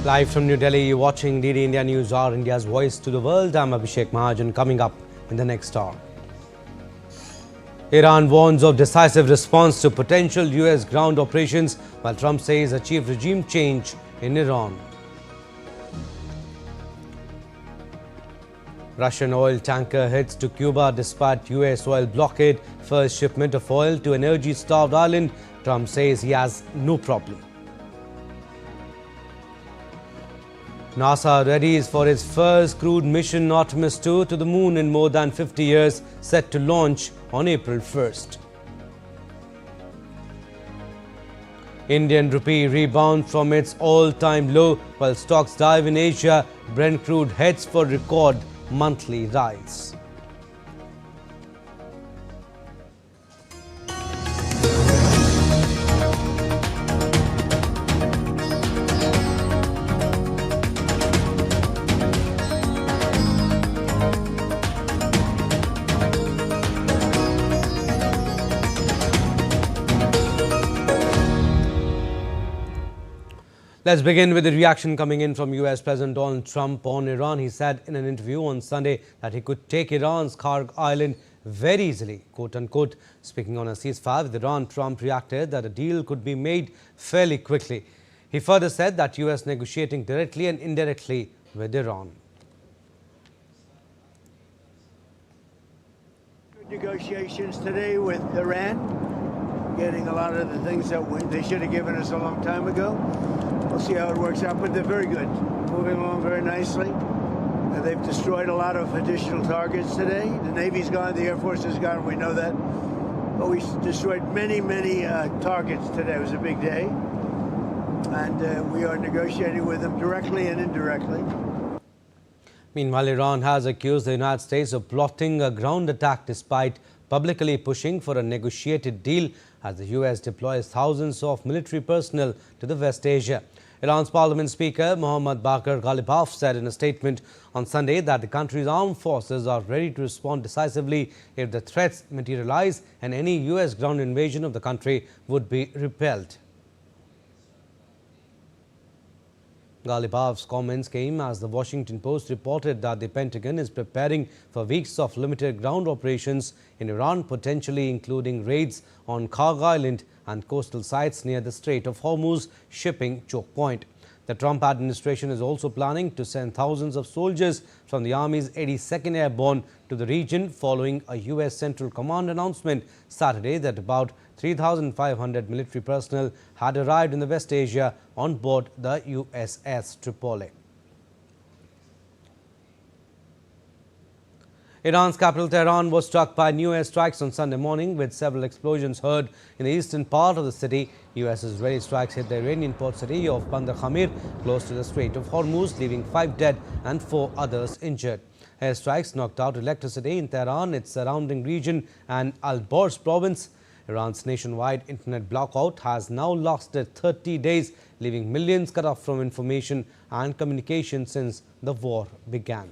Live from New Delhi, you're watching DD India NewsHour, India's voice to the world. I'm Abhishek Mahajan. Coming up in the next hour. Iran warns of decisive response to potential US ground operations, while Trump says achieve regime change in Iran. Russian oil tanker heads to Cuba despite US oil blockade. First shipment of oil to energy-starved island. Trump says he has no problem. NASA readies for its first crewed mission Artemis II to the moon in more than 50 years, set to launch on April 1st. Indian Rupee rebounds from its all-time low, while stocks dive in Asia. Brent crude heads for record monthly rise. Let's begin with the reaction coming in from US President Donald Trump on Iran. He said in an interview on Sunday that he could take Iran's Karg island very easily, quote unquote. Speaking on a ceasefire with Iran, Trump reacted that a deal could be made fairly quickly. He further said that US negotiating directly and indirectly with Iran. Good negotiations today with Iran, getting a lot of the things that they should have given us a long time ago. We'll see how it works out, but they're very good. Moving along very nicely. They've destroyed a lot of additional targets today. The Navy's gone, the Air Force is gone, we know that. But we destroyed many targets today. It was a big day. And we are negotiating with them directly and indirectly. Meanwhile, Iran has accused the United States of plotting a ground attack despite publicly pushing for a negotiated deal as the US deploys thousands of military personnel to the West Asia. Iran's Parliament Speaker Mohammad Bakir Ghalibaf said in a statement on Sunday that the country's armed forces are ready to respond decisively if the threats materialize, and any US ground invasion of the country would be repelled. Ghalibaf's comments came as the Washington Post reported that the Pentagon is preparing for weeks of limited ground operations in Iran, potentially including raids on Karg Island and coastal sites near the Strait of Hormuz shipping choke point. The Trump administration is also planning to send thousands of soldiers from the Army's 82nd Airborne to the region following a US Central Command announcement Saturday that about 3,500 military personnel had arrived in the West Asia on board the USS Tripoli. Iran's capital Tehran was struck by new airstrikes on Sunday morning, with several explosions heard in the eastern part of the city. US's ready strikes hit the Iranian port city of Bandar Khamir, close to the Strait of Hormuz, leaving 5 dead and 4 others injured. Airstrikes knocked out electricity in Tehran, its surrounding region, and Al-Bors province. Iran's nationwide internet blackout has now lasted 30 days, leaving millions cut off from information and communication since the war began.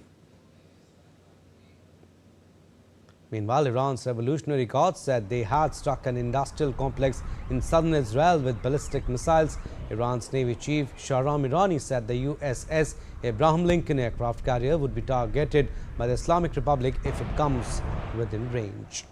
Meanwhile, Iran's Revolutionary Guards said they had struck an industrial complex in southern Israel with ballistic missiles. Iran's Navy Chief Shahram Irani said the USS Abraham Lincoln aircraft carrier would be targeted by the Islamic Republic if it comes within range.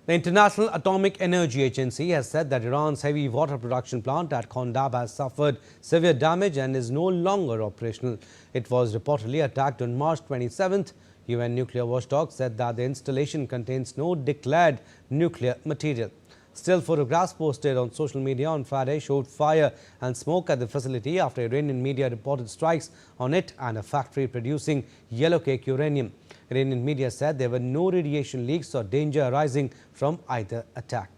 The International Atomic Energy Agency has said that Iran's heavy water production plant at Kondab has suffered severe damage and is no longer operational. It was reportedly attacked on March 27th. UN nuclear watchdog said that the installation contains no declared nuclear material. Still photographs posted on social media on Friday showed fire and smoke at the facility after Iranian media reported strikes on it and a factory producing yellow cake uranium. Iranian media said there were no radiation leaks or danger arising from either attack.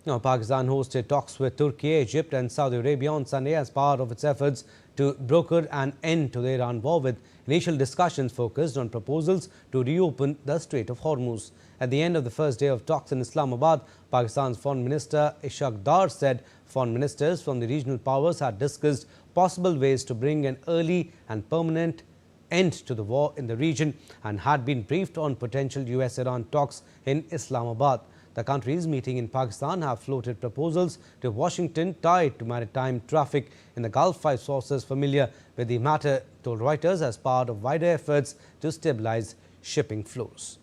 Now, Pakistan hosted talks with Turkey, Egypt and Saudi Arabia on Sunday as part of its efforts to broker an end to the Iran war, with initial discussions focused on proposals to reopen the Strait of Hormuz. At the end of the first day of talks in Islamabad, Pakistan's Foreign Minister Ishaq Dar said foreign ministers from the regional powers had discussed possible ways to bring an early and permanent end to the war in the region and had been briefed on potential US-Iran talks in Islamabad. The countries meeting in Pakistan have floated proposals to Washington tied to maritime traffic in the Gulf, five sources familiar with the matter told Reuters, as part of wider efforts to stabilize shipping flows.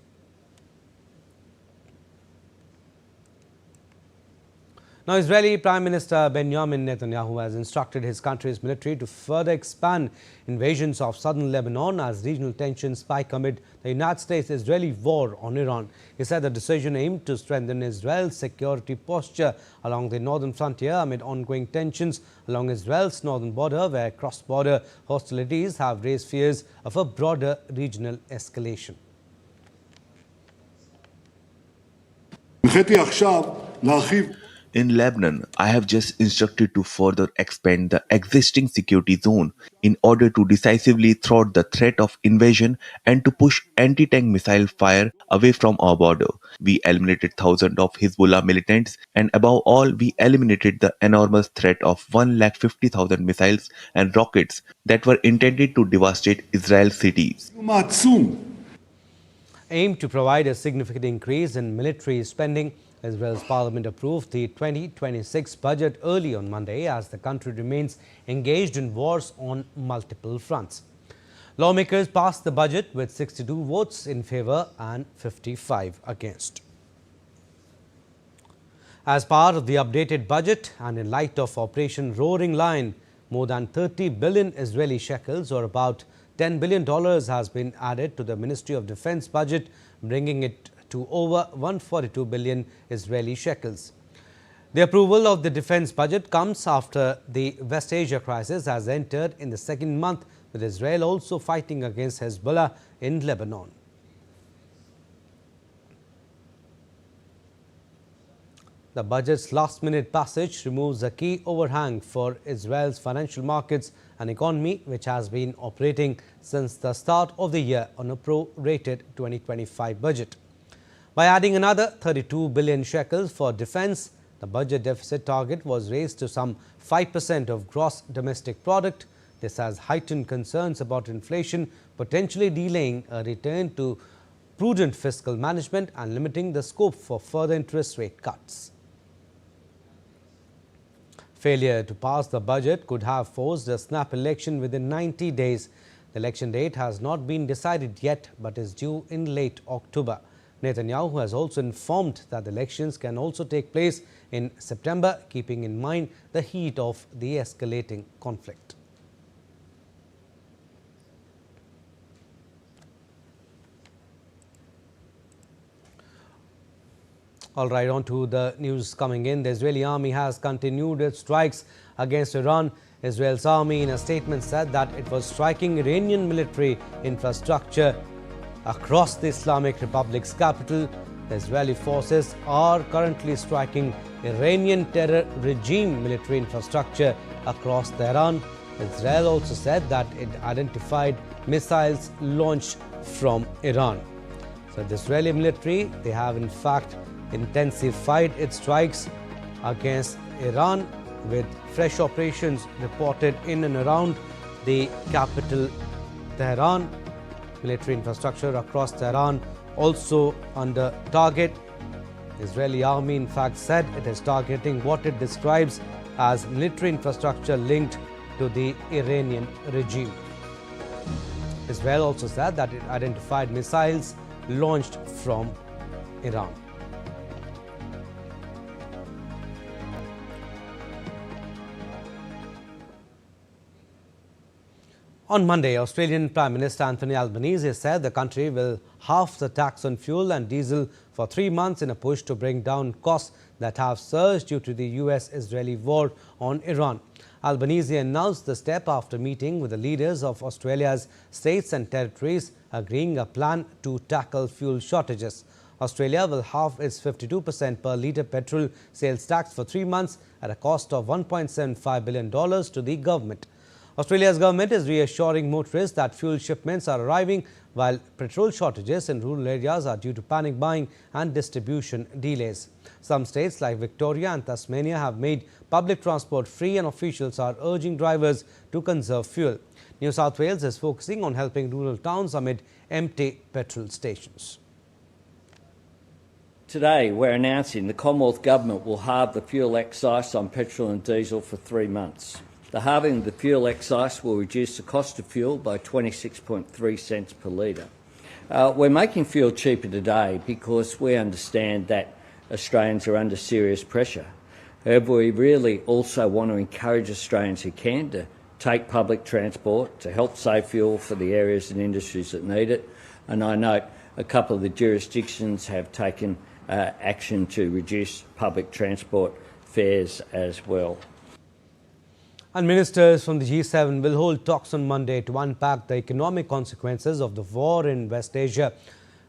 Now, Israeli Prime Minister Benjamin Netanyahu has instructed his country's military to further expand invasions of southern Lebanon as regional tensions spike amid the United States-Israeli war on Iran. He said the decision aimed to strengthen Israel's security posture along the northern frontier amid ongoing tensions along Israel's northern border, where cross-border hostilities have raised fears of a broader regional escalation. In Lebanon, I have just instructed to further expand the existing security zone in order to decisively thwart the threat of invasion and to push anti-tank missile fire away from our border. We eliminated thousands of Hezbollah militants, and above all, we eliminated the enormous threat of 150,000 missiles and rockets that were intended to devastate Israel's cities. Aimed to provide a significant increase in military spending, Israel's parliament approved the 2026 budget early on Monday as the country remains engaged in wars on multiple fronts. Lawmakers passed the budget with 62 votes in favor and 55 against. As part of the updated budget and in light of Operation Roaring Lion, more than 30 billion Israeli shekels, or about $10 billion, has been added to the Ministry of Defense budget, bringing it to over 142 billion Israeli shekels. The approval of the defense budget comes after the West Asia crisis has entered in the second month, with Israel also fighting against Hezbollah in Lebanon. The budget's last-minute passage removes a key overhang for Israel's financial markets and economy, which has been operating since the start of the year on a pro-rated 2025 budget. By adding another 32 billion shekels for defense, the budget deficit target was raised to some 5% of gross domestic product. This has heightened concerns about inflation, potentially delaying a return to prudent fiscal management and limiting the scope for further interest rate cuts. Failure to pass the budget could have forced a snap election within 90 days. The election date has not been decided yet, but is due in late October. Netanyahu has also informed that the elections can also take place in September, keeping in mind the heat of the escalating conflict. All right, on to the news coming in. The Israeli army has continued its strikes against Iran. Israel's army, in a statement, said that it was striking Iranian military infrastructure across the Islamic Republic's capital. The Israeli forces are currently striking Iranian terror regime military infrastructure across Tehran. Israel also said that it identified missiles launched from Iran. So the Israeli military, they have in fact intensified its strikes against Iran, with fresh operations reported in and around the capital Tehran. Military infrastructure across Tehran also under target. The Israeli army in fact said it is targeting what it describes as military infrastructure linked to the Iranian regime. Israel also said that it identified missiles launched from Iran. On Monday, Australian Prime Minister Anthony Albanese said the country will halve the tax on fuel and diesel for 3 months in a push to bring down costs that have surged due to the US-Israeli war on Iran. Albanese announced the step after meeting with the leaders of Australia's states and territories, agreeing a plan to tackle fuel shortages. Australia will halve its 52% per litre petrol sales tax for 3 months at a cost of $1.75 billion to the government. Australia's government is reassuring motorists that fuel shipments are arriving, while petrol shortages in rural areas are due to panic buying and distribution delays. Some states like Victoria and Tasmania have made public transport free, and officials are urging drivers to conserve fuel. New South Wales is focusing on helping rural towns amid empty petrol stations. Today, we're announcing the Commonwealth Government will halve the fuel excise on petrol and diesel for 3 months. The halving of the fuel excise will reduce the cost of fuel by 26.3 cents per litre. We're making fuel cheaper today because we understand that Australians are under serious pressure. However, we really also want to encourage Australians who can to take public transport to help save fuel for the areas and industries that need it. And I note a couple of the jurisdictions have taken action to reduce public transport fares as well. And ministers from the G7 will hold talks on Monday to unpack the economic consequences of the war in West Asia.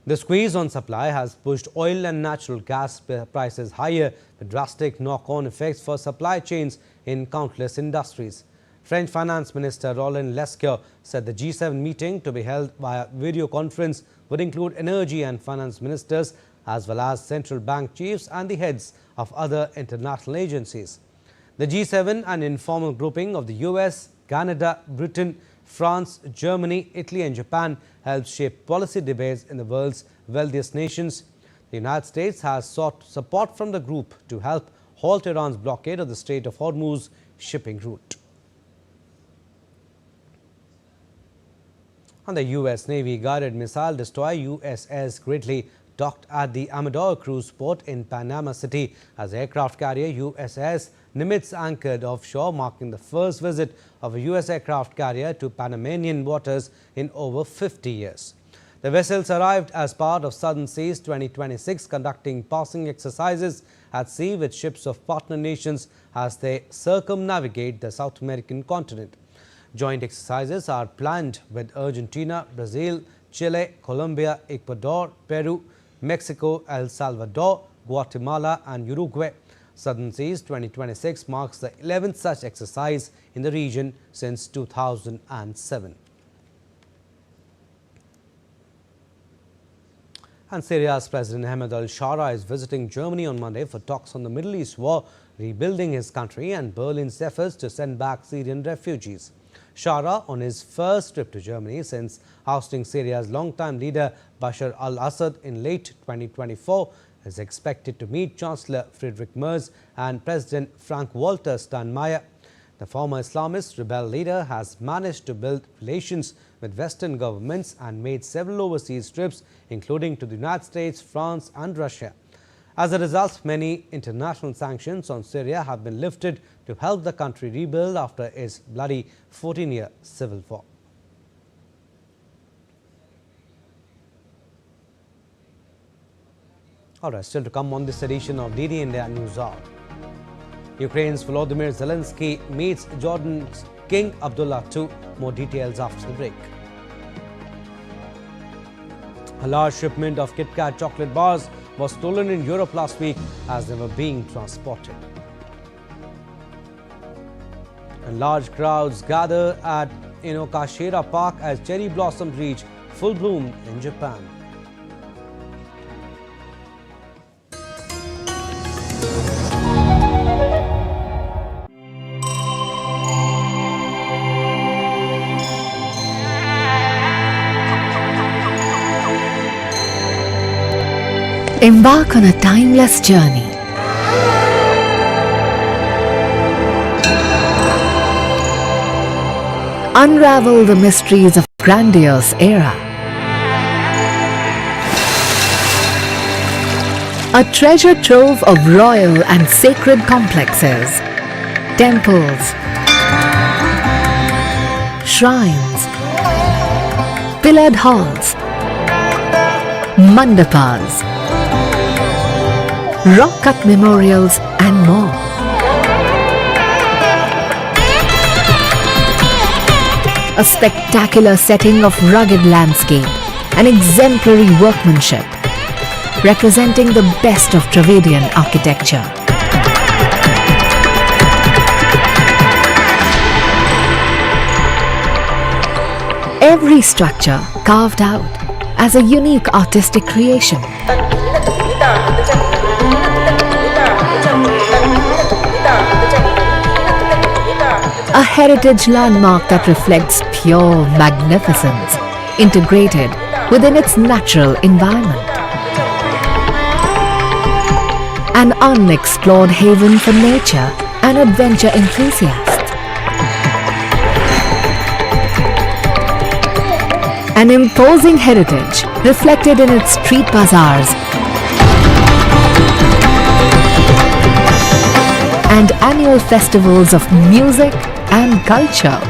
The squeeze on supply has pushed oil and natural gas prices higher, with drastic knock-on effects for supply chains in countless industries. French Finance Minister Roland Lescure said the G7 meeting, to be held via video conference, would include energy and finance ministers as well as central bank chiefs and the heads of other international agencies. The G7, an informal grouping of the US, Canada, Britain, France, Germany, Italy and Japan, helps shape policy debates in the world's wealthiest nations. The United States has sought support from the group to help halt Iran's blockade of the Strait of Hormuz shipping route. And the US Navy guided missile destroyer USS Gridley docked at the Amador cruise port in Panama City as aircraft carrier USS Nimitz anchored offshore, marking the first visit of a US aircraft carrier to Panamanian waters in over 50 years. The vessels arrived as part of Southern Seas 2026, conducting passing exercises at sea with ships of partner nations as they circumnavigate the South American continent. Joint exercises are planned with Argentina, Brazil, Chile, Colombia, Ecuador, Peru, Mexico, El Salvador, Guatemala and Uruguay. Southern Seas 2026 marks the 11th such exercise in the region since 2007. And Syria's President Ahmed al-Shara is visiting Germany on Monday for talks on the Middle East war, rebuilding his country and Berlin's efforts to send back Syrian refugees. Shara, on his first trip to Germany since ousting Syria's longtime leader Bashar al-Assad in late 2024, is expected to meet Chancellor Friedrich Merz and President Frank-Walter Steinmeier. The former Islamist rebel leader has managed to build relations with Western governments and made several overseas trips, including to the United States, France and Russia. As a result, many international sanctions on Syria have been lifted to help the country rebuild after its bloody 14-year civil war. All right, still to come on this edition of DD India NewsHour. Ukraine's Volodymyr Zelensky meets Jordan's King Abdullah II. More details after the break. A large shipment of Kit Kat chocolate bars was stolen in Europe last week as they were being transported. And large crowds gather at Inokashira Park as cherry blossoms reach full bloom in Japan. Embark on a timeless journey. Unravel the mysteries of grandiose era. A treasure trove of royal and sacred complexes, temples, shrines, pillared halls, mandapas, rock-cut memorials and more. A spectacular setting of rugged landscape and exemplary workmanship, representing the best of Dravidian architecture. Every structure carved out as a unique artistic creation. A heritage landmark that reflects pure magnificence, integrated within its natural environment. an unexplored haven for nature and adventure enthusiasts. An imposing heritage reflected in its street bazaars and annual festivals of music and culture.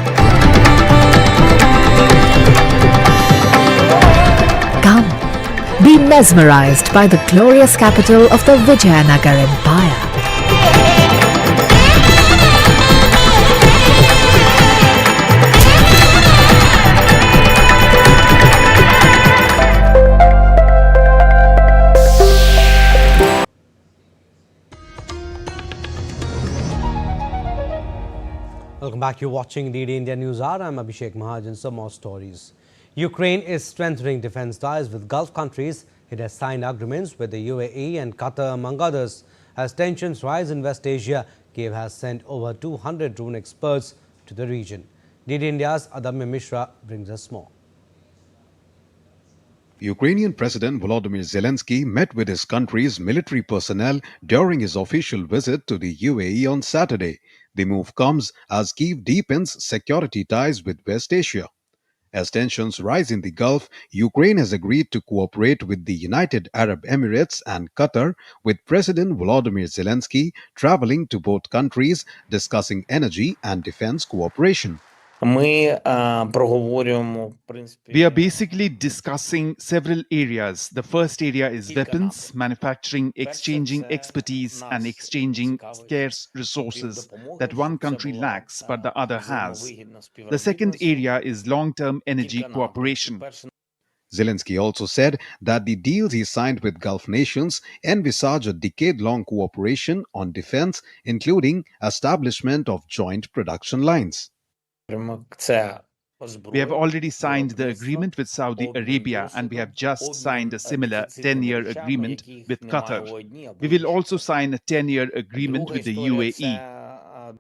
Come, be mesmerized by the glorious capital of the Vijayanagar Empire. Welcome back. You're watching the India NewsHour. I'm Abhishek Mahajan. Some more stories. Ukraine is strengthening defense ties with Gulf countries. It has signed agreements with the UAE and Qatar, among others. As tensions rise in West Asia, Kiev has sent over 200 drone experts to the region. DD India's Adamya Mishra brings us more. Ukrainian President Volodymyr Zelensky met with his country's military personnel during his official visit to the UAE on Saturday. The move comes as Kyiv deepens security ties with West Asia. As tensions rise in the Gulf, Ukraine has agreed to cooperate with the United Arab Emirates and Qatar, with President Volodymyr Zelensky traveling to both countries discussing energy and defense cooperation. We are basically discussing several areas. The first area is weapons, manufacturing, exchanging expertise and exchanging scarce resources that one country lacks but the other has. The second area is long-term energy cooperation. Zelensky also said that the deals he signed with Gulf nations envisage a decade-long cooperation on defense, including establishment of joint production lines. We have already signed the agreement with Saudi Arabia and we have just signed a similar 10-year agreement with Qatar. We will also sign a 10-year agreement with the UAE.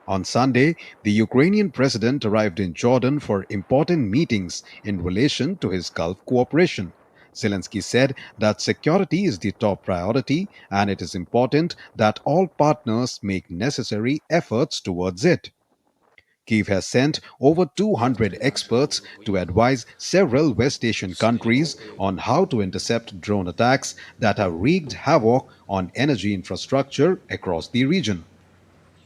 On Sunday, the Ukrainian president arrived in Jordan for important meetings in relation to his Gulf cooperation. Zelensky said that security is the top priority and it is important that all partners make necessary efforts towards it. Kyiv has sent over 200 experts to advise several West Asian countries on how to intercept drone attacks that have wreaked havoc on energy infrastructure across the region.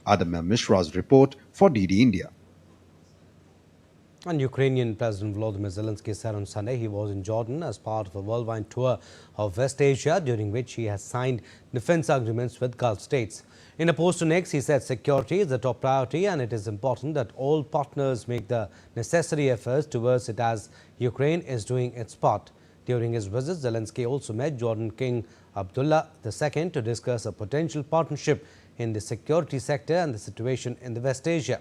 Adamya Mishra's report for DD India. And Ukrainian President Volodymyr Zelensky said on Sunday he was in Jordan as part of a worldwide tour of West Asia, during which he has signed defense agreements with Gulf states. In a post on X, he said security is the top priority and it is important that all partners make the necessary efforts towards it as Ukraine is doing its part. During his visit, Zelensky also met Jordan King Abdullah II to discuss a potential partnership in the security sector and the situation in the West Asia.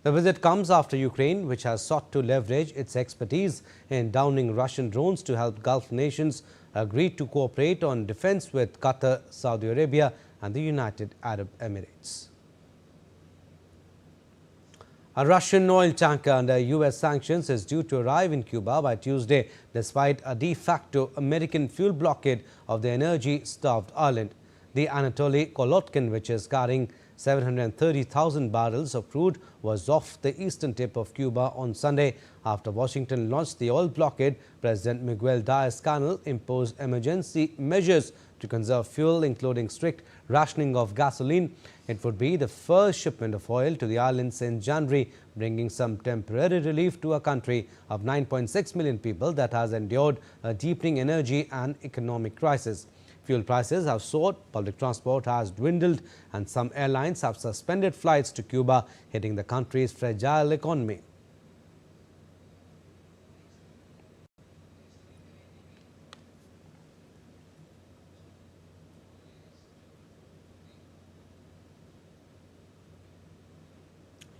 The visit comes after Ukraine, which has sought to leverage its expertise in downing Russian drones to help Gulf nations, agreed to cooperate on defense with Qatar, Saudi Arabia and the United Arab Emirates. A Russian oil tanker under US sanctions is due to arrive in Cuba by Tuesday, despite a de facto American fuel blockade of the energy-starved island. The Anatoly Kolotkin, which is carrying 730,000 barrels of crude, was off the eastern tip of Cuba on Sunday. After Washington launched the oil blockade, President Miguel Diaz-Canel imposed emergency measures to conserve fuel, including strict rationing of gasoline. It would be the first shipment of oil to the island since January, bringing some temporary relief to a country of 9.6 million people that has endured a deepening energy and economic crisis. Fuel prices have soared, public transport has dwindled, and some airlines have suspended flights to Cuba, hitting the country's fragile economy.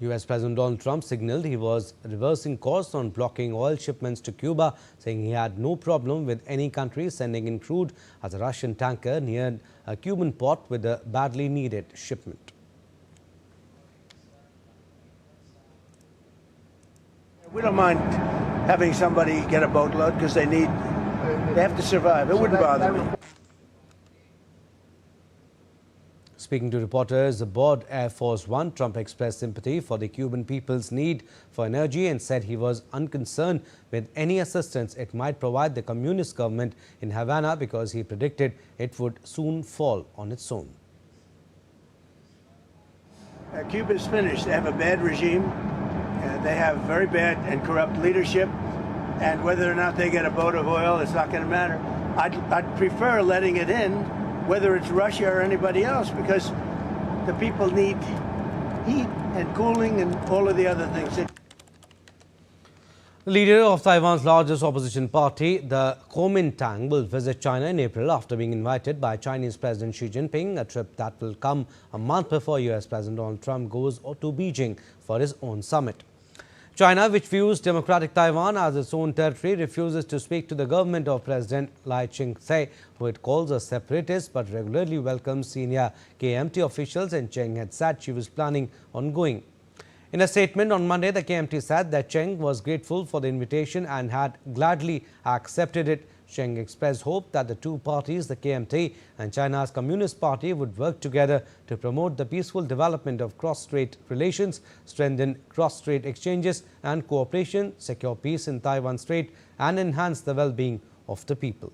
US President Donald Trump signaled he was reversing course on blocking oil shipments to Cuba, saying he had no problem with any country sending in crude as a Russian tanker neared a Cuban port with a badly needed shipment. We don't mind having somebody get a boatload because they have to survive. It wouldn't bother me. Speaking to reporters aboard Air Force One, Trump expressed sympathy for the Cuban people's need for energy and said he was unconcerned with any assistance it might provide the communist government in Havana because he predicted it would soon fall on its own. Cuba's finished. They have a bad regime. They have very bad and corrupt leadership. And whether or not they get a boat of oil, it's not going to matter. I'd prefer letting it in, whether it's Russia or anybody else, because the people need heat and cooling and all of the other things. The leader of Taiwan's largest opposition party, the Kuomintang, will visit China in April after being invited by Chinese President Xi Jinping, a trip that will come a month before US President Donald Trump goes to Beijing for his own summit. China, which views democratic Taiwan as its own territory, refuses to speak to the government of President Lai Ching-te, who it calls a separatist but regularly welcomes senior KMT officials, and Cheng had said she was planning on going. In a statement on Monday, the KMT said that Cheng was grateful for the invitation and had gladly accepted it. Cheng expressed hope that the two parties, the KMT and China's Communist Party, would work together to promote the peaceful development of cross-strait relations, strengthen cross-strait exchanges and cooperation, secure peace in Taiwan Strait, and enhance the well-being of the people.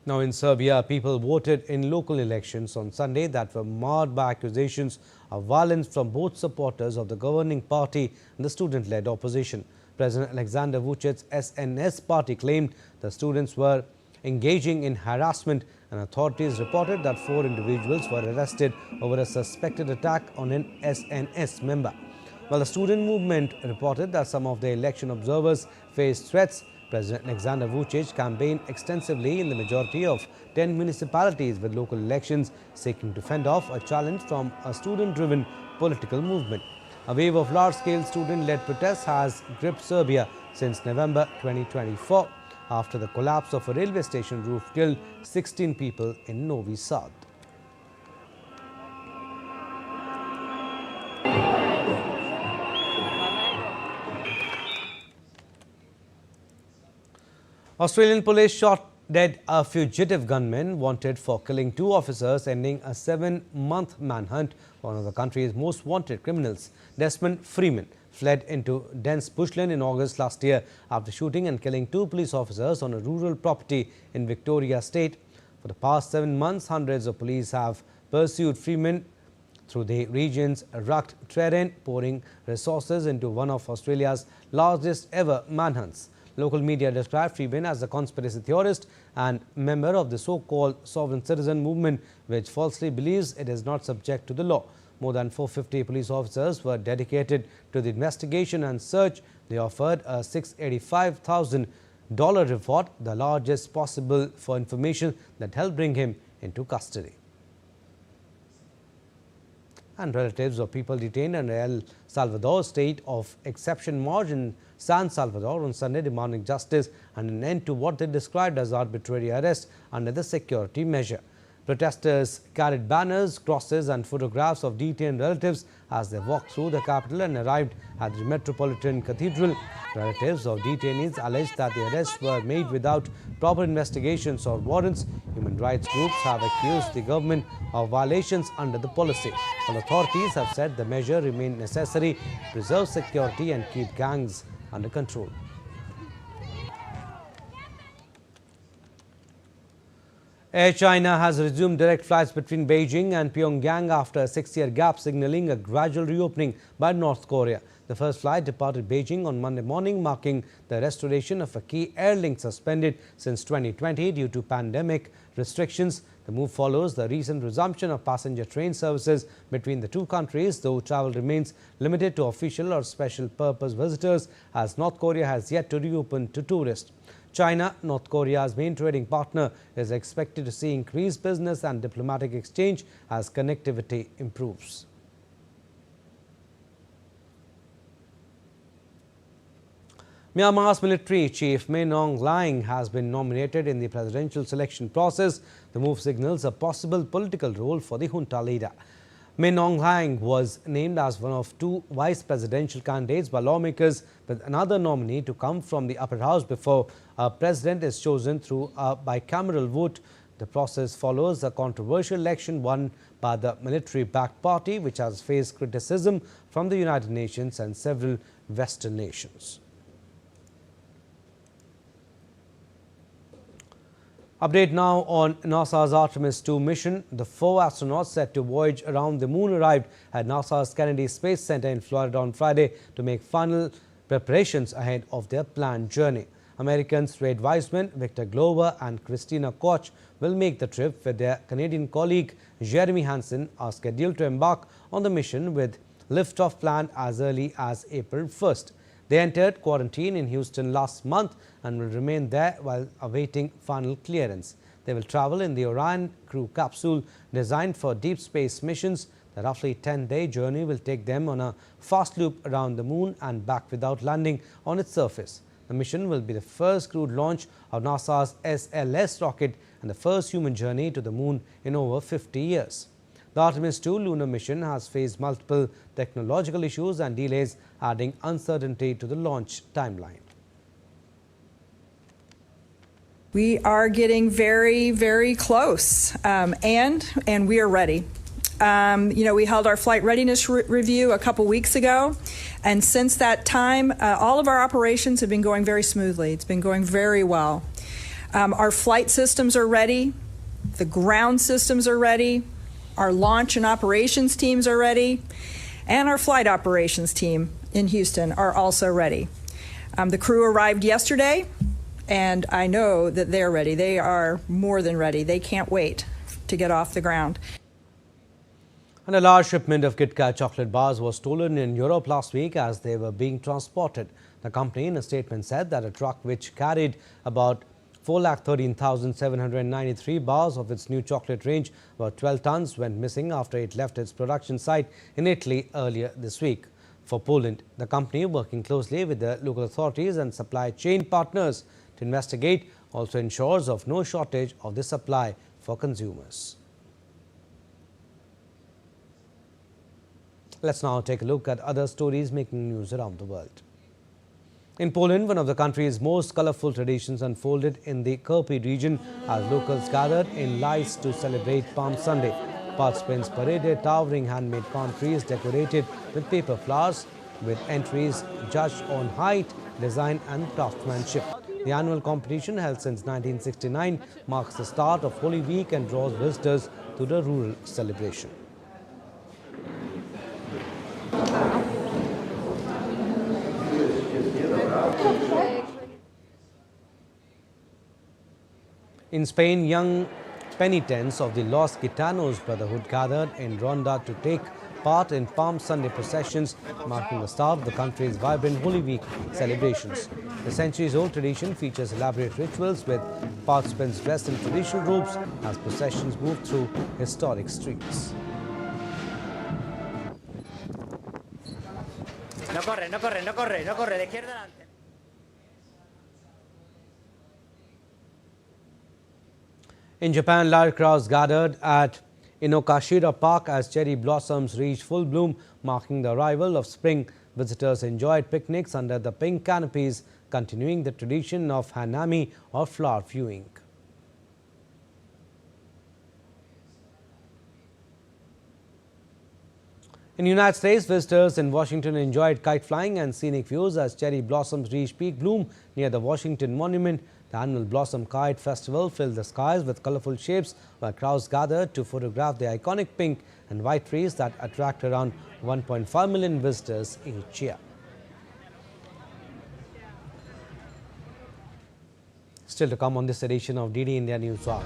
Now in Serbia, people voted in local elections on Sunday that were marred by accusations of violence from both supporters of the governing party and the student-led opposition. President Alexander Vucic's SNS party claimed the students were engaging in harassment, and authorities reported that 4 individuals were arrested over a suspected attack on an SNS member. While the student movement reported that some of the election observers faced threats, President Alexander Vucic campaigned extensively in the majority of 10 municipalities with local elections, seeking to fend off a challenge from a student-driven political movement. A wave of large-scale student-led protests has gripped Serbia since November 2024 after the collapse of a railway station roof killed 16 people in Novi Sad. Australian police shot dead a fugitive gunman wanted for killing 2 officers, ending a 7-month manhunt for one of the country's most wanted criminals. Desmond Freeman fled into dense bushland in August last year after shooting and killing 2 police officers on a rural property in Victoria State. For the past 7 months, hundreds of police have pursued Freeman through the region's rugged terrain, pouring resources into one of Australia's largest ever manhunts. Local media described Freeman as a conspiracy theorist and member of the so-called sovereign citizen movement, which falsely believes it is not subject to the law. More than 450 police officers were dedicated to the investigation and search. They offered a $685,000 reward, the largest possible, for information that helped bring him into custody. And relatives of people detained under El Salvador's state of exception march in San Salvador on Sunday, demanding justice and an end to what they described as arbitrary arrest under the security measure. Protesters carried banners, crosses and photographs of detained relatives as they walked through the capital and arrived at the Metropolitan Cathedral. Relatives of detainees alleged that the arrests were made without proper investigations or warrants. Human rights groups have accused the government of violations under the policy, while authorities have said the measure remained necessary to preserve security and keep gangs under control. Air China has resumed direct flights between Beijing and Pyongyang after a 6-year gap, signaling a gradual reopening by North Korea. The first flight departed Beijing on Monday morning, marking the restoration of a key air link suspended since 2020 due to pandemic restrictions. The move follows the recent resumption of passenger train services between the two countries, though travel remains limited to official or special purpose visitors, as North Korea has yet to reopen to tourists. China, North Korea's main trading partner, is expected to see increased business and diplomatic exchange as connectivity improves. Myanmar's military chief Min Aung Hlaing has been nominated in the presidential selection process. The move signals a possible political role for the junta leader. Min Aung Hlaing was named as one of two vice presidential candidates by lawmakers, with another nominee to come from the upper house before a president is chosen through a bicameral vote. The process follows a controversial election won by the military-backed party, which has faced criticism from the United Nations and several Western nations. Update now on NASA's Artemis II mission. The 4 astronauts set to voyage around the moon arrived at NASA's Kennedy Space Center in Florida on Friday to make final preparations ahead of their planned journey. Americans Ray Wiseman, Victor Glover and Christina Koch will make the trip, with their Canadian colleague Jeremy Hansen are scheduled to embark on the mission, with liftoff planned as early as April 1st. They entered quarantine in Houston last month and will remain there while awaiting final clearance. They will travel in the Orion crew capsule designed for deep space missions. The roughly 10-day journey will take them on a fast loop around the moon and back without landing on its surface. The mission will be the first crewed launch of NASA's SLS rocket and the first human journey to the moon in over 50 years. The Artemis II lunar mission has faced multiple technological issues and delays, adding uncertainty to the launch timeline. We are getting very, very close, and we are ready. We held our flight readiness review a couple weeks ago, and since that time, all of our operations have been going very smoothly. It's been going very well. Our flight systems are ready. The ground systems are ready. Our launch and operations teams are ready, and our flight operations team in Houston are also ready. The crew arrived yesterday, and I know that they're ready. They are more than ready. They can't wait to get off the ground. And a large shipment of Kit Kat chocolate bars was stolen in Europe last week as they were being transported. The company in a statement said that a truck which carried about 4,13,793 bars of its new chocolate range, about 12 tons, went missing after it left its production site in Italy earlier this week. For Poland, the company, working closely with the local authorities and supply chain partners to investigate, also ensures of no shortage of the supply for consumers. Let's now take a look at other stories making news around the world. In Poland, one of the country's most colorful traditions unfolded in the Rupee region as locals gathered in lights to celebrate Palm Sunday. Participants paraded towering handmade palm trees decorated with paper flowers, with entries judged on height, design and craftsmanship. The annual competition, held since 1969, marks the start of Holy Week and draws visitors to the rural celebration. In Spain, young penitents of the Los Gitanos Brotherhood gathered in Ronda to take part in Palm Sunday processions, marking the start of the country's vibrant Holy Week celebrations. The centuries-old tradition features elaborate rituals with participants dressed in traditional robes as processions move through historic streets. No corre, no corre, no corre, no corre, de izquierda adelante. In Japan, large crowds gathered at Inokashira Park as cherry blossoms reached full bloom, marking the arrival of spring. Visitors enjoyed picnics under the pink canopies, continuing the tradition of hanami or flower viewing. In the United States, visitors in Washington enjoyed kite flying and scenic views as cherry blossoms reached peak bloom near the Washington Monument. The annual Blossom Kite Festival filled the skies with colorful shapes, while crowds gathered to photograph the iconic pink and white trees that attract around 1.5 million visitors each year. Still to come on this edition of DD India NewsHour.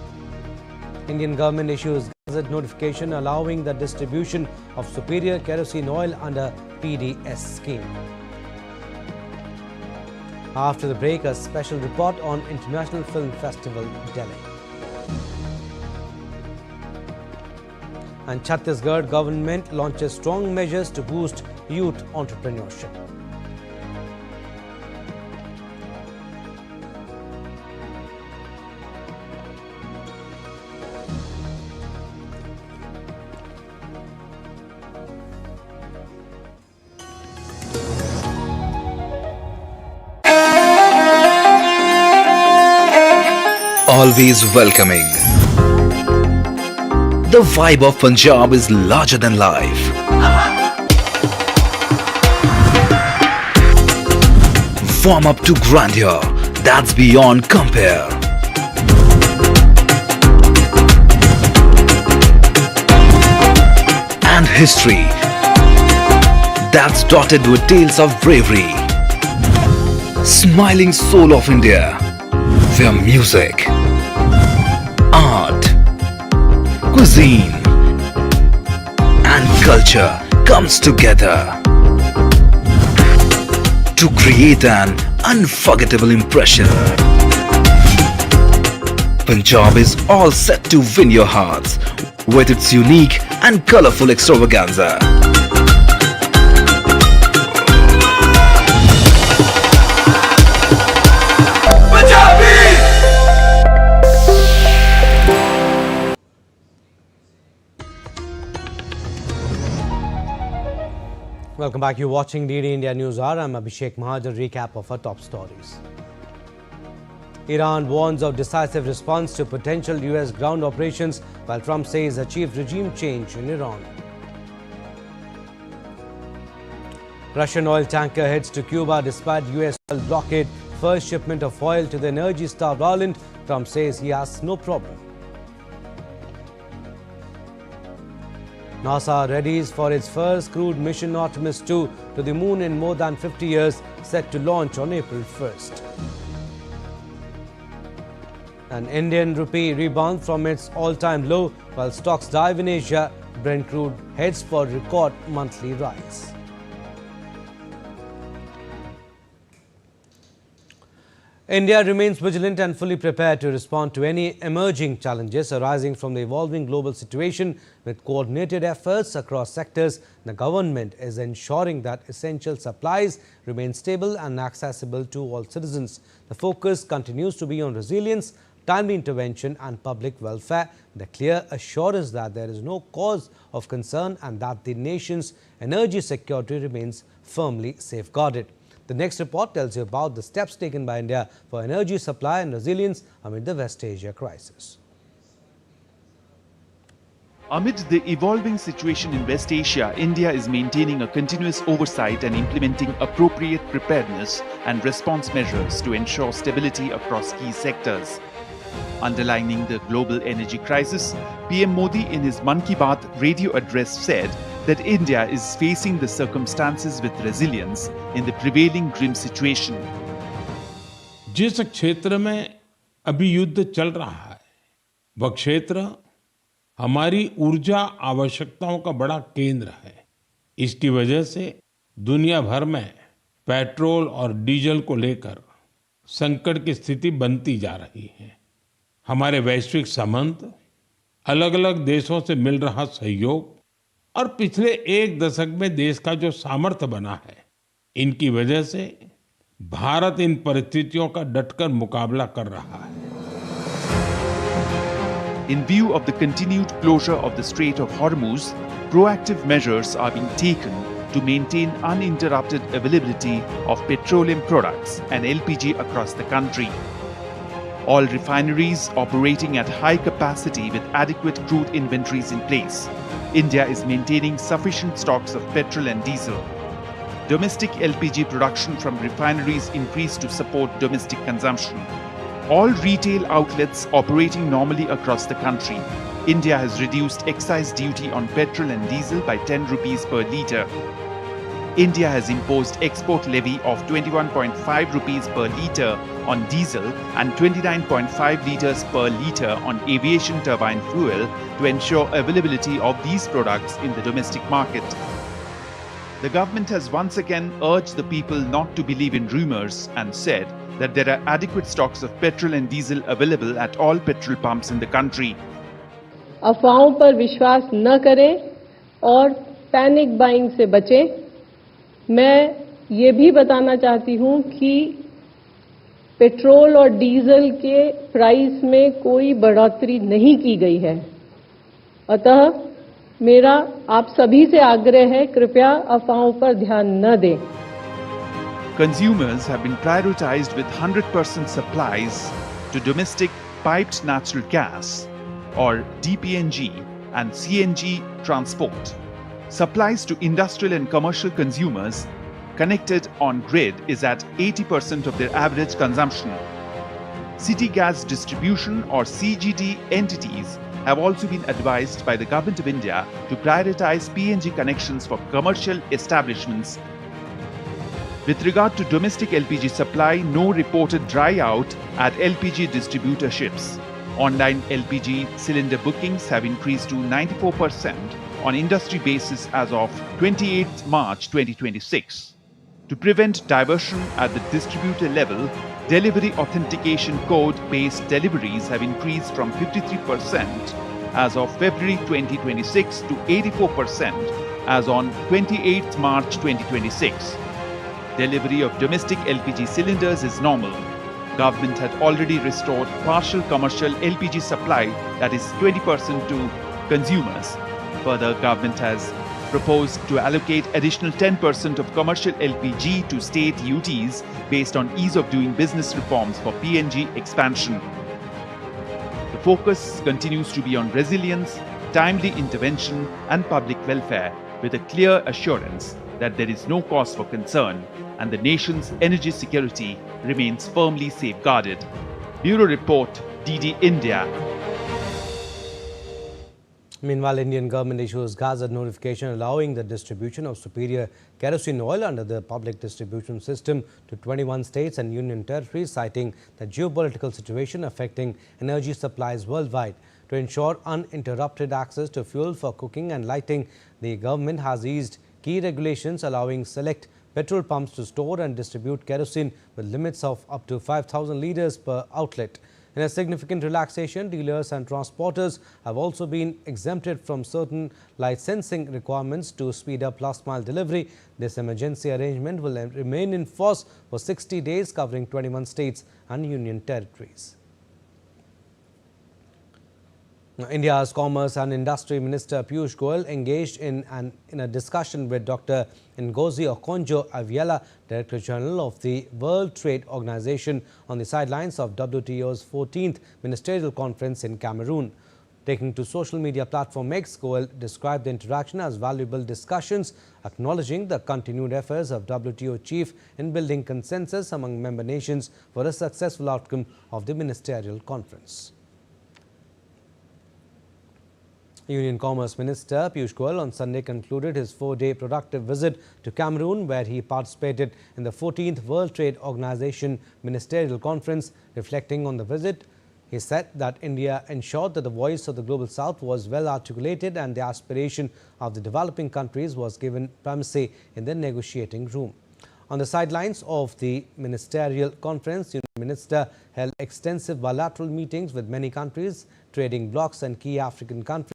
Indian government issues gazette notification allowing the distribution of superior kerosene oil under PDS scheme. After the break, a special report on International Film Festival, Delhi. And Chhattisgarh government launches strong measures to boost youth entrepreneurship. always welcoming. The vibe of Punjab is larger than life. Warm up to grandeur that's beyond compare. And history that's dotted with tales of bravery. Smiling soul of India, where music, art, cuisine and culture comes together to create an unforgettable impression. Punjab is all set to win your hearts with its unique and colorful extravaganza. Welcome back. You're watching DD India NewsHour. I'm Abhishek Mahajan. Recap of our top stories. Iran warns of decisive response to potential US ground operations, while Trump says achieved regime change in Iran. Russian oil tanker heads to Cuba despite US oil blockade. First shipment of oil to the energy-starved island. Trump says he has no problem. NASA readies for its first crewed mission Artemis II to the moon in more than 50 years, set to launch on April 1st. An Indian rupee rebounds from its all-time low, while stocks dive in Asia. Brent crude heads for record monthly rise. India remains vigilant and fully prepared to respond to any emerging challenges arising from the evolving global situation. With coordinated efforts across sectors, the government is ensuring that essential supplies remain stable and accessible to all citizens. The focus continues to be on resilience, timely intervention and public welfare, the clear assurance that there is no cause of concern and that the nation's energy security remains firmly safeguarded. The next report tells you about the steps taken by India for energy supply and resilience amid the West Asia crisis. Amid the evolving situation in West Asia, India is maintaining a continuous oversight and implementing appropriate preparedness and response measures to ensure stability across key sectors. Underlining the global energy crisis, PM Modi in his Mann Ki Baat radio address said that India is facing the circumstances with resilience in the prevailing grim situation. जिस क्षेत्र में अभी युद्ध चल रहा है, वह क्षेत्र हमारी ऊर्जा आवश्यकताओं का बड़ा केंद्र है। इसकी वजह से दुनिया भर में पेट्रोल और डीजल को लेकर संकट की स्थिति बनती जा रही है। हमारे वैश्विक संबंध, अलग-अलग देशों से मिल रहा सहयोग और पिछले एक दशक में देश का जो सामर्थ्य बना है, इनकी वजह से भारत इन परिस्थितियों का डटकर मुकाबला कर रहा है। In view of the continued closure of the Strait of Hormuz, proactive measures are being taken to maintain uninterrupted availability of petroleum products and LPG across the country. All refineries operating at high capacity with adequate crude inventories in place. India is maintaining sufficient stocks of petrol and diesel. Domestic LPG production from refineries increased to support domestic consumption. All retail outlets operating normally across the country. India has reduced excise duty on petrol and diesel by 10 rupees per litre. India has imposed export levy of 21.5 rupees per litre on diesel and 29.5 litres per litre on aviation turbine fuel to ensure availability of these products in the domestic market. The government has once again urged the people not to believe in rumours and said that there are adequate stocks of petrol and diesel available at all petrol pumps in the country. अफवाहों पर विश्वास न करें और panic buying से बचें। मैं ये भी बताना चाहती हूं कि पेट्रोल और डीजल के प्राइस में कोई बढ़ोतरी नहीं की गई है। अतः मेरा आप सभी से आग्रह है, कृपया अफवाहों पर ध्यान न दें। Consumers have been prioritized with 100% supplies to domestic piped natural gas or DPNG and CNG transport. Supplies to industrial and commercial consumers connected on grid is at 80% of their average consumption. City gas distribution or CGD entities have also been advised by the Government of India to prioritize PNG connections for commercial establishments. With regard to domestic LPG supply, no reported dry out at LPG distributorships. Online LPG cylinder bookings have increased to 94% on industry basis as of 28 March 2026. To prevent diversion at the distributor level, delivery authentication code-based deliveries have increased from 53% as of February 2026 to 84% as on 28 March 2026. Delivery of domestic LPG cylinders is normal. Government had already restored partial commercial LPG supply, that is 20% to consumers. Further, government has proposed to allocate additional 10% of commercial LPG to state UTs based on ease of doing business reforms for PNG expansion. The focus continues to be on resilience, timely intervention and public welfare with a clear assurance that there is no cause for concern and the nation's energy security remains firmly safeguarded. Bureau Report, DD India. Meanwhile, Indian government issues gazetted notification allowing the distribution of superior kerosene oil under the public distribution system to 21 states and union territories, citing the geopolitical situation affecting energy supplies worldwide. To ensure uninterrupted access to fuel for cooking and lighting, the government has eased key regulations allowing select petrol pumps to store and distribute kerosene with limits of up to 5,000 litres per outlet. In a significant relaxation, dealers and transporters have also been exempted from certain licensing requirements to speed up last-mile delivery. This emergency arrangement will remain in force for 60 days, covering 21 states and union territories. India's Commerce and Industry Minister Piyush Goyal engaged in a discussion with Dr. Ngozi Okonjo-Iweala, Director General of the World Trade Organization, on the sidelines of WTO's 14th Ministerial Conference in Cameroon. Taking to social media platform X, Goyal described the interaction as valuable discussions, acknowledging the continued efforts of WTO chief in building consensus among member nations for a successful outcome of the Ministerial Conference. Union Commerce Minister Piyush Goyal on Sunday concluded his 4-day productive visit to Cameroon, where he participated in the 14th World Trade Organization Ministerial Conference. Reflecting on the visit, he said that India ensured that the voice of the Global South was well articulated and the aspiration of the developing countries was given primacy in the negotiating room. On the sidelines of the Ministerial Conference, Union Minister held extensive bilateral meetings with many countries, trading blocs and key African countries.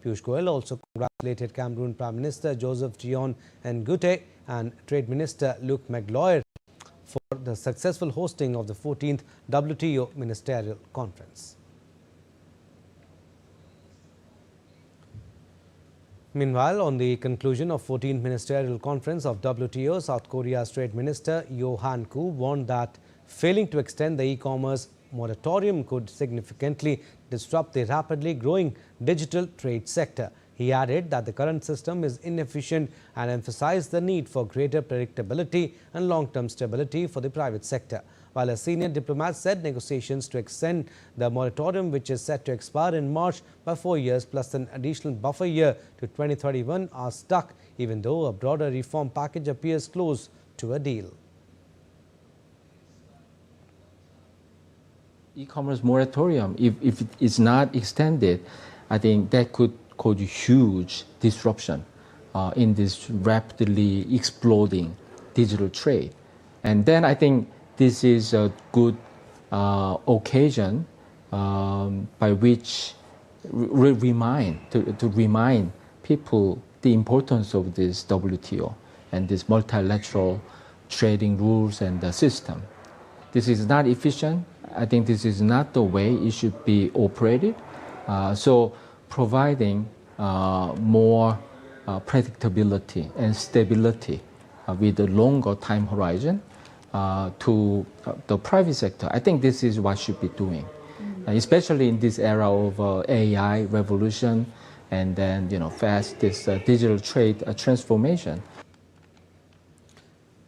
Piyush Goyal also congratulated Cameroon Prime Minister Joseph Dion Ngute and Trade Minister Luc Magloire for the successful hosting of the 14th WTO Ministerial Conference. Meanwhile, on the conclusion of 14th Ministerial Conference of WTO, South Korea's Trade Minister Yo Han-koo warned that failing to extend the e-commerce moratorium could significantly disrupt the rapidly growing digital trade sector. He added that the current system is inefficient and emphasized the need for greater predictability and long-term stability for the private sector. While a senior diplomat said negotiations to extend the moratorium, which is set to expire in March by 4 years plus an additional buffer year to 2031, are stuck, even though a broader reform package appears close to a deal. E-commerce moratorium, if it's not extended, I think that could cause huge disruption in this rapidly exploding digital trade. And then I think this is a good occasion by which to remind people the importance of this WTO and this multilateral trading rules and the system. This is not efficient. I think this is not the way it should be operated. So providing more predictability and stability with a longer time horizon to the private sector, I think this is what should be doing. especially in this era of AI revolution and then fast this digital trade transformation.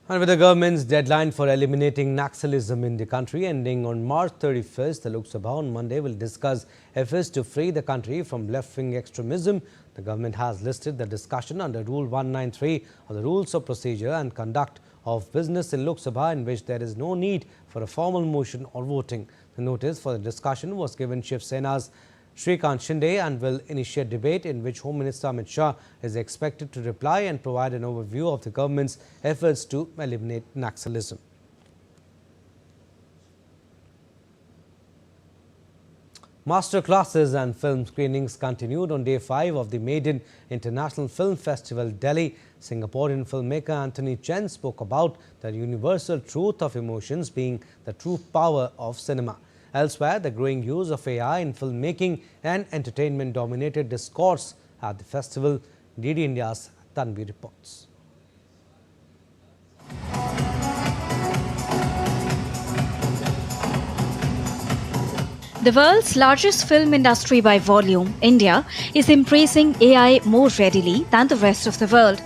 And with the government's deadline for eliminating Naxalism in the country ending on March 31st, the Lok Sabha on Monday will discuss efforts to free the country from left-wing extremism. The government has listed the discussion under Rule 193 of the Rules of Procedure and Conduct of Business in Lok Sabha, in which there is no need for a formal motion or voting. The notice for the discussion was given Shiv Sena's Shrikant Shinde and will initiate debate in which Home Minister Amit Shah is expected to reply and provide an overview of the government's efforts to eliminate Naxalism. Master classes and film screenings continued on day 5 of the Maiden International Film Festival, Delhi. Singaporean filmmaker Anthony Chen spoke about the universal truth of emotions being the true power of cinema. Elsewhere, the growing use of AI in filmmaking and entertainment dominated discourse at the festival. DD India's Tanvi reports. The world's largest film industry by volume, India, is embracing AI more readily than the rest of the world.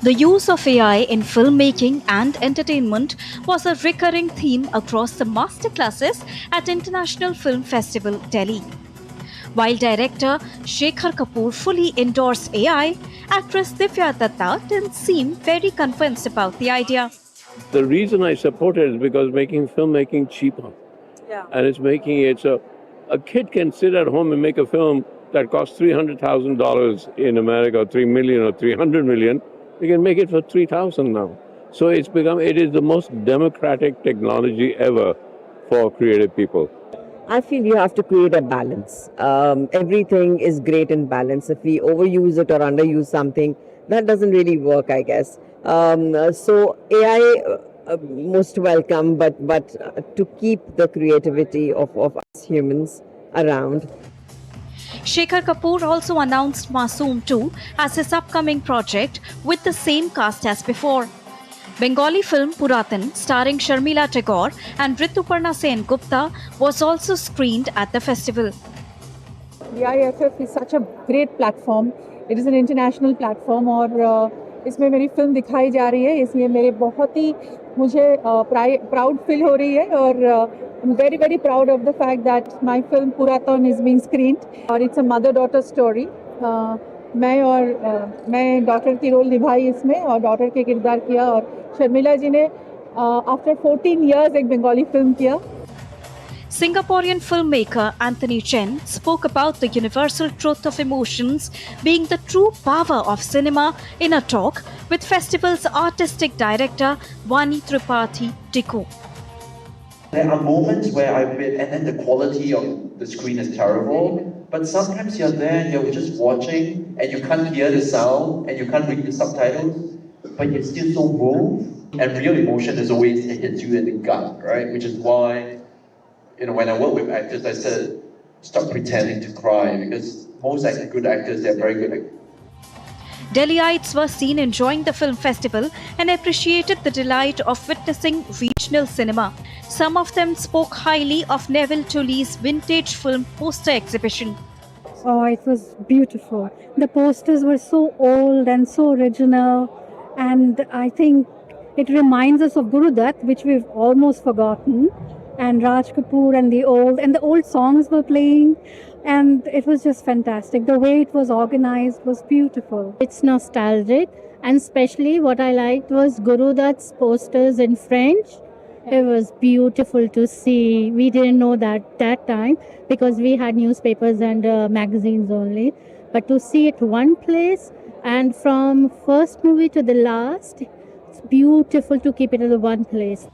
The use of AI in filmmaking and entertainment was a recurring theme across the masterclasses at International Film Festival, Delhi. While director Shekhar Kapoor fully endorsed AI, actress Divya Datta didn't seem very convinced about the idea. The reason I support it is because making filmmaking cheaper. Yeah. And it's making it so a kid can sit at home and make a film that costs $300,000 in America, or $3 million or $300 million. You can make it for $3,000 now. So it is the most democratic technology ever for creative people. I feel you have to create a balance. Everything is great in balance. If we overuse it or underuse something, that doesn't really work, I guess. So AI, most welcome, but to keep the creativity of us humans around. Shekhar Kapoor also announced Masoom 2 as his upcoming project with the same cast as before. Bengali film Puratan, starring Sharmila Tagore and Rituparna Sen Gupta, was also screened at the festival. The IFF is such a great platform. It is an international platform और इसमें मेरी film दिखाई जा रही है, इसलिए मेरे बहुत ही मुझे प्राउड फील हो रही है और I'm very, very proud of the fact that my film Puratan is being screened. और it's a mother-daughter story. मैं डॉटर की रोल निभाई इसमें और डॉटर के किरदार किया और शर्मिला जी ने after 14 years एक बंगाली फिल्म किया. Singaporean filmmaker Anthony Chen spoke about the universal truth of emotions being the true power of cinema in a talk with festival's artistic director Vani Tripathi Tikku. There are moments where I've been, and then the quality of the screen is terrible, but sometimes you're there and you're just watching and you can't hear the sound and you can't read the subtitles, but you're still so moved. And real emotion is always, it hits you in the gut, right? Which is why, when I work with actors, I said, stop pretending to cry, because most good actors, they're very good at. Delhiites were seen enjoying the film festival and appreciated the delight of witnessing regional cinema. Some of them spoke highly of Neville Tully's vintage film poster exhibition. Oh, it was beautiful. The posters were so old and so original, and I think it reminds us of Guru Dutt, which we've almost forgotten. And Raj Kapoor and the old songs were playing, and it was just fantastic. The way it was organized was beautiful. It's nostalgic, and especially what I liked was Guru Dutt's posters in French. It was beautiful to see. We didn't know that time because we had newspapers and magazines only. But to see it one place, and from first movie to the last, it's beautiful to keep it in the one place.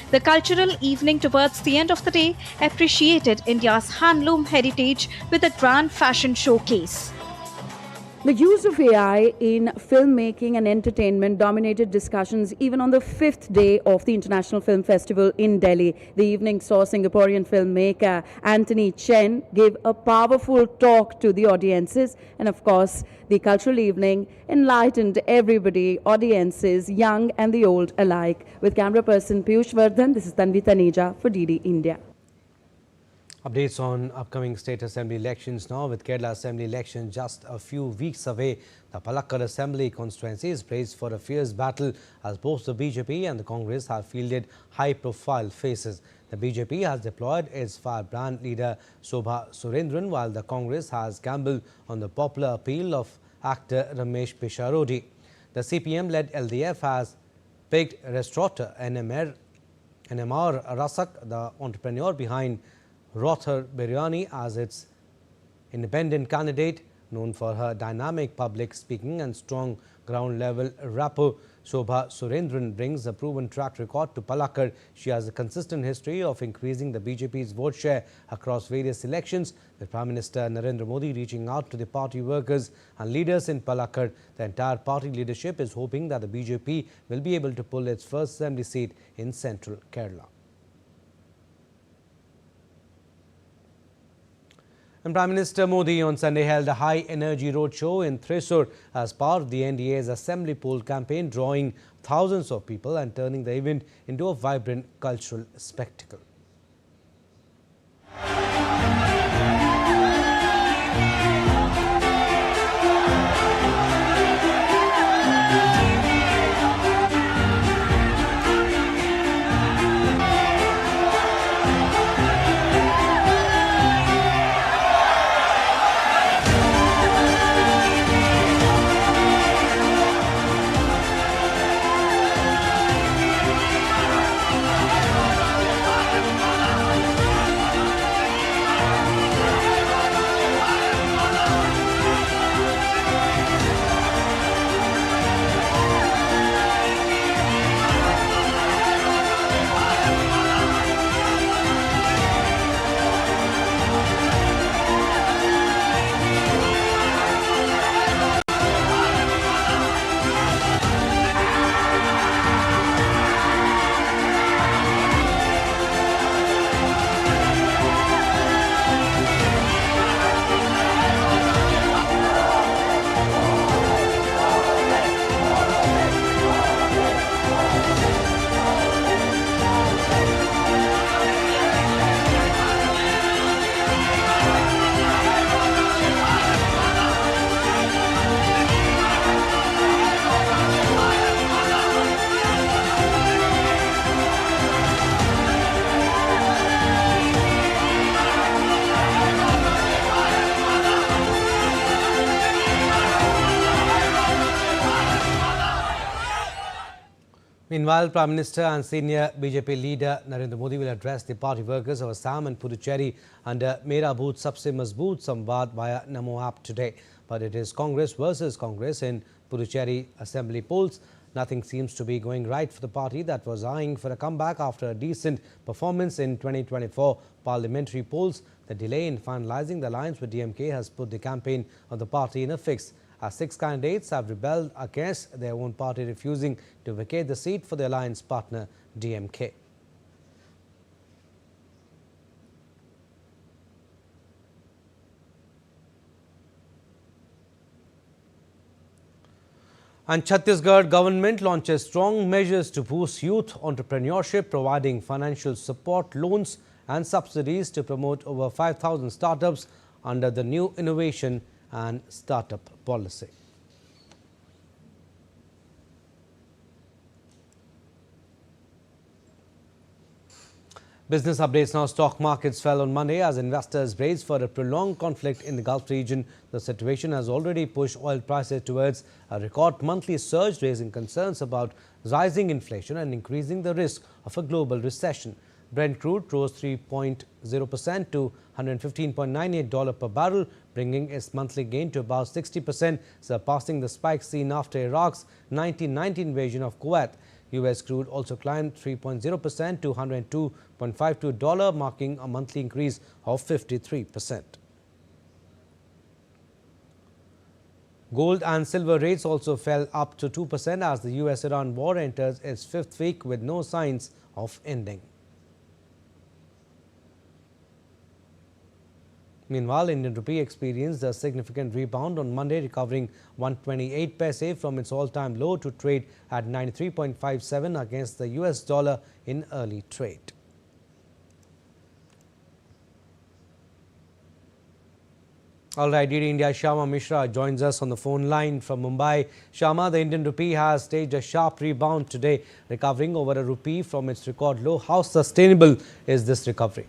The cultural evening towards the end of the day appreciated India's handloom heritage with a grand fashion showcase. The use of AI in filmmaking and entertainment dominated discussions even on the 5th day of the International Film Festival in Delhi. The evening saw Singaporean filmmaker Anthony Chen give a powerful talk to the audiences, and of course, the cultural evening enlightened everybody, audiences, young and the old alike. With camera person Piyush Vardhan, this is Tanvi Taneja for DD India. Updates on upcoming state assembly elections now. With Kerala assembly election just a few weeks away, the Palakkad assembly constituency is braced for a fierce battle as both the BJP and the Congress have fielded high-profile faces. The BJP has deployed its firebrand leader Shobha Surendran, while the Congress has gambled on the popular appeal of actor Ramesh Pisharodi. The CPM-led LDF has picked restaurateur NMR Rasak, the entrepreneur behind Rothar Biryani, as its independent candidate. Known for her dynamic public speaking and strong ground-level rapport, Shobha Surendran brings a proven track record to Palakkad. She has a consistent history of increasing the BJP's vote share across various elections, with Prime Minister Narendra Modi reaching out to the party workers and leaders in Palakkad. The entire party leadership is hoping that the BJP will be able to pull its first assembly seat in central Kerala. And Prime Minister Modi on Sunday held a high-energy roadshow in Thrissur as part of the NDA's assembly poll campaign, drawing thousands of people and turning the event into a vibrant cultural spectacle. Meanwhile, Prime Minister and senior BJP leader Narendra Modi will address the party workers of Assam and Puducherry under Mera Booth Sabse Mazboot Samvad via Namo app today. But it is Congress versus Congress in Puducherry assembly polls. Nothing seems to be going right for the party that was eyeing for a comeback after a decent performance in 2024 parliamentary polls. The delay in finalizing the alliance with DMK has put the campaign of the party in a fix, as 6 candidates have rebelled against their own party refusing to vacate the seat for the alliance partner DMK. And Chhattisgarh government launches strong measures to boost youth entrepreneurship, providing financial support, loans and subsidies to promote over 5,000 startups under the new innovation and startup policy. Business updates now. Stock markets fell on Monday as investors braced for a prolonged conflict in the Gulf region. The situation has already pushed oil prices towards a record monthly surge, raising concerns about rising inflation and increasing the risk of a global recession. Brent crude rose 3.0% to $115.98 per barrel, bringing its monthly gain to about 60%, surpassing the spike seen after Iraq's 1990 invasion of Kuwait. U.S. crude also climbed 3.0% to $102.52, marking a monthly increase of 53%. Gold and silver rates also fell up to 2% as the U.S.-Iran war enters its 5th week with no signs of ending. Meanwhile, Indian Rupee experienced a significant rebound on Monday, recovering 128 paise from its all-time low to trade at 93.57 against the US dollar in early trade. All right, DD India Shama Mishra joins us on the phone line from Mumbai. Shama, the Indian rupee has staged a sharp rebound today, recovering over a rupee from its record low. How sustainable is this recovery?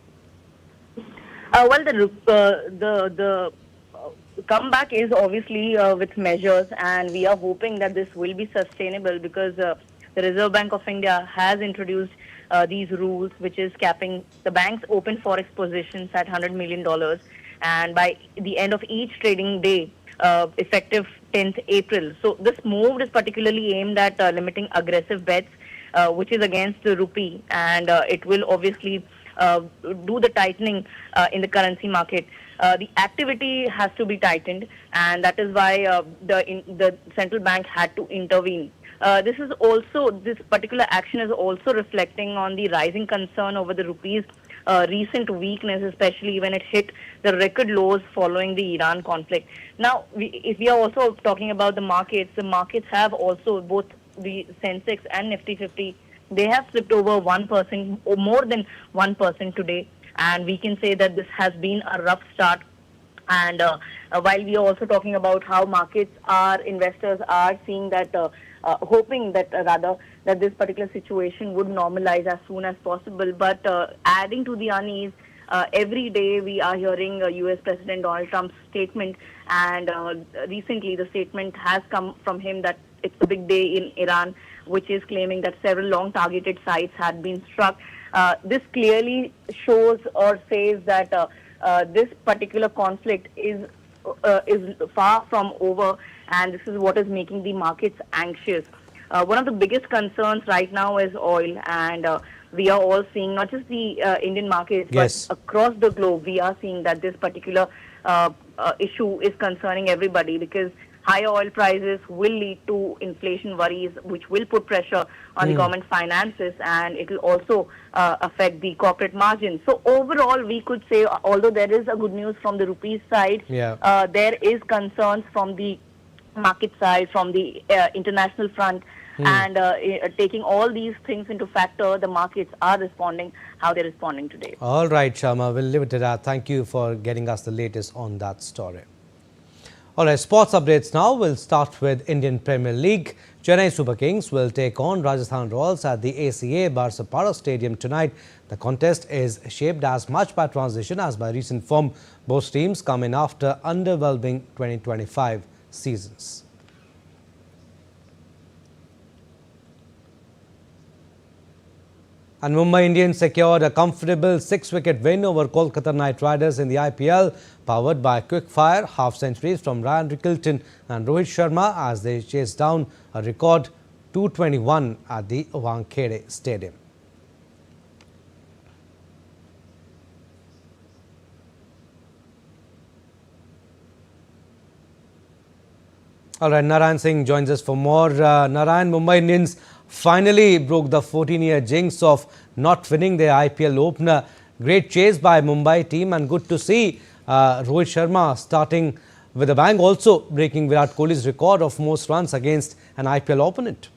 Well, the comeback is obviously with measures, and we are hoping that this will be sustainable because the Reserve Bank of India has introduced these rules, which is capping the bank's open forex positions at $100 million. And by the end of each trading day, effective 10th April. So this move is particularly aimed at limiting aggressive bets, which is against the rupee, and it will obviously do the tightening in the currency market. The activity has to be tightened, and that is why the central bank had to intervene. This particular action is also reflecting on the rising concern over the rupee's recent weakness, especially when it hit the record lows following the Iran conflict. Now, if we are also talking about the markets have also, both the Sensex and Nifty 50, they have slipped over 1% or more than 1% today, and we can say that this has been a rough start. And while we are also talking about how investors are seeing that, hoping that that this particular situation would normalize as soon as possible. But adding to the unease, every day we are hearing U.S. President Donald Trump's statement, and recently the statement has come from him that it's a big day in Iran, which is claiming that several long-targeted sites had been struck. This clearly shows or says that this particular conflict is far from over, and this is what is making the markets anxious. One of the biggest concerns right now is oil, and we are all seeing, not just the Indian markets, yes, but across the globe, we are seeing that this particular issue is concerning everybody, because higher oil prices will lead to inflation worries, which will put pressure on the government finances, and it will also affect the corporate margins. So overall, we could say, although there is a good news from the rupees side, there is concerns from the market side, from the international front, and taking all these things into factor, the markets are responding how they're responding today. All right, Sharma, we'll leave it at that. Thank you for getting us the latest on that story. All right, sports updates now. We'll start with Indian Premier League. Chennai Super Kings will take on Rajasthan Royals at the ACA Prasar Bharati Stadium tonight. The contest is shaped as much by transition as by recent form. Both teams come in after underwhelming 2025 seasons. And Mumbai Indians secured a comfortable 6-wicket win over Kolkata Knight Riders in the IPL, powered by quick-fire half-centuries from Ryan Rickelton and Rohit Sharma as they chased down a record 221 at the Wankhede Stadium. All right, Narayan Singh joins us for more. Narayan, Mumbai Indians finally broke the 14-year jinx of not winning their IPL opener. Great chase by Mumbai team, and good to see Rohit Sharma starting with a bang, also breaking Virat Kohli's record of most runs against an IPL opponent.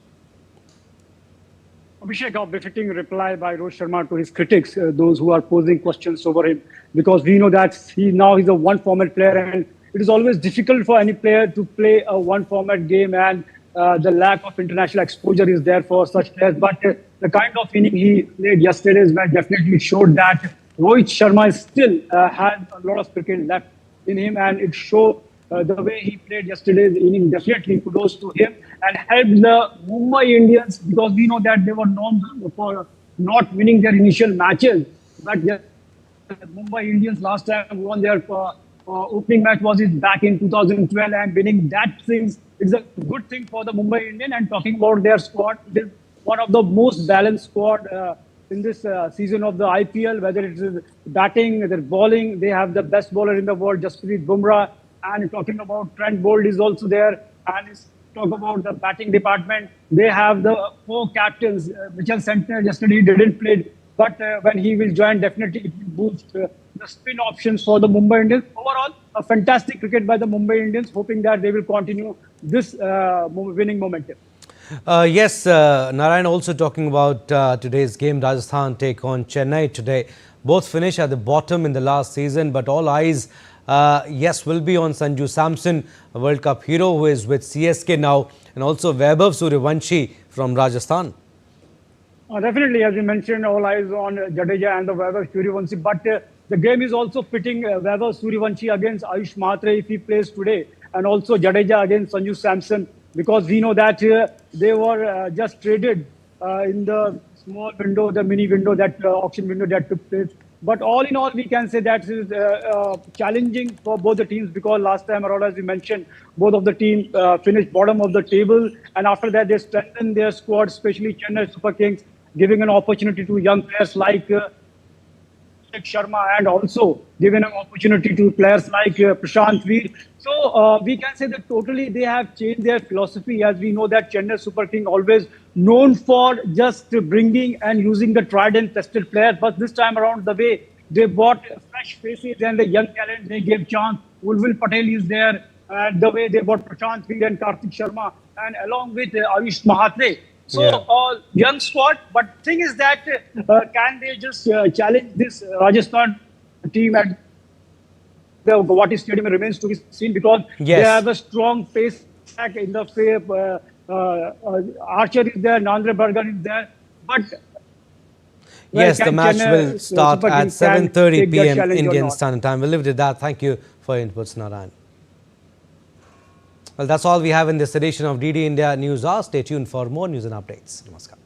Abhishek, a befitting reply by Rohit Sharma to his critics, those who are posing questions over him, because we know that he's a one-format player, and it is always difficult for any player to play a one-format game, and the lack of international exposure is there for such players. But the kind of inning he played yesterday's match definitely showed that Rohit Sharma still has a lot of cricket left in him, and it showed the way he played yesterday's inning. Definitely kudos to him, and helped the Mumbai Indians, because we know that they were known for not winning their initial matches. But the Mumbai Indians last time won their opening match was back in 2012, and winning that things is a good thing for the Mumbai Indian. And talking about their squad, it is one of the most balanced squad in this season of the IPL, whether it is batting, whether bowling. They have the best bowler in the world, Jasprit Bumrah. And talking about Trent Bolt is also there. And talk about the batting department, they have the 4 captains. Mitchell Santner yesterday didn't play, but when he will join, definitely it will boost the spin options for the Mumbai Indians. Overall, a fantastic cricket by the Mumbai Indians, hoping that they will continue this winning momentum. Yes, Narayan, also talking about today's game, Rajasthan take on Chennai today. Both finished at the bottom in the last season, but all eyes yes, will be on Sanju Samson, a World Cup hero who is with CSK now, and also Vaibhav Suryavanshi from Rajasthan. Definitely, as you mentioned, all eyes on Jadeja and the Vaibhav Suryavanshi. But the game is also pitting Vaibhav Suryavanshi against Ayush Mhatre if he plays today, and also Jadeja against Sanju Samson, because we know that they were just traded in the small window, the mini window, that auction window that took place. But all in all, we can say that is challenging for both the teams, because last time around, as we mentioned, both of the teams finished bottom of the table, and after that they strengthened their squad, especially Chennai Super Kings, giving an opportunity to young players like Sharma, and also giving an opportunity to players like Prashant Veer. So we can say that totally they have changed their philosophy, as we know that Chennai Super King always known for just bringing and using the tried and tested players. But this time around, the way they bought fresh faces and the young talent they gave chance, Ulvil Patel is there, and the way they bought Prashant Veer and Karthik Sharma, and along with Ayush Mhatre. So, young squad, but thing is that can they just challenge this Rajasthan team at the Guwahati Stadium? Remains to be seen, because they have a strong pace attack in the Archer is there, Nandre Berger is there, but yes, the match will start at 7:30 p.m. Indian Standard Time. We'll leave it at that. Thank you for your inputs, Narayan. Well, that's all we have in this edition of DD India News Hour. Stay tuned for more news and updates. Namaskar.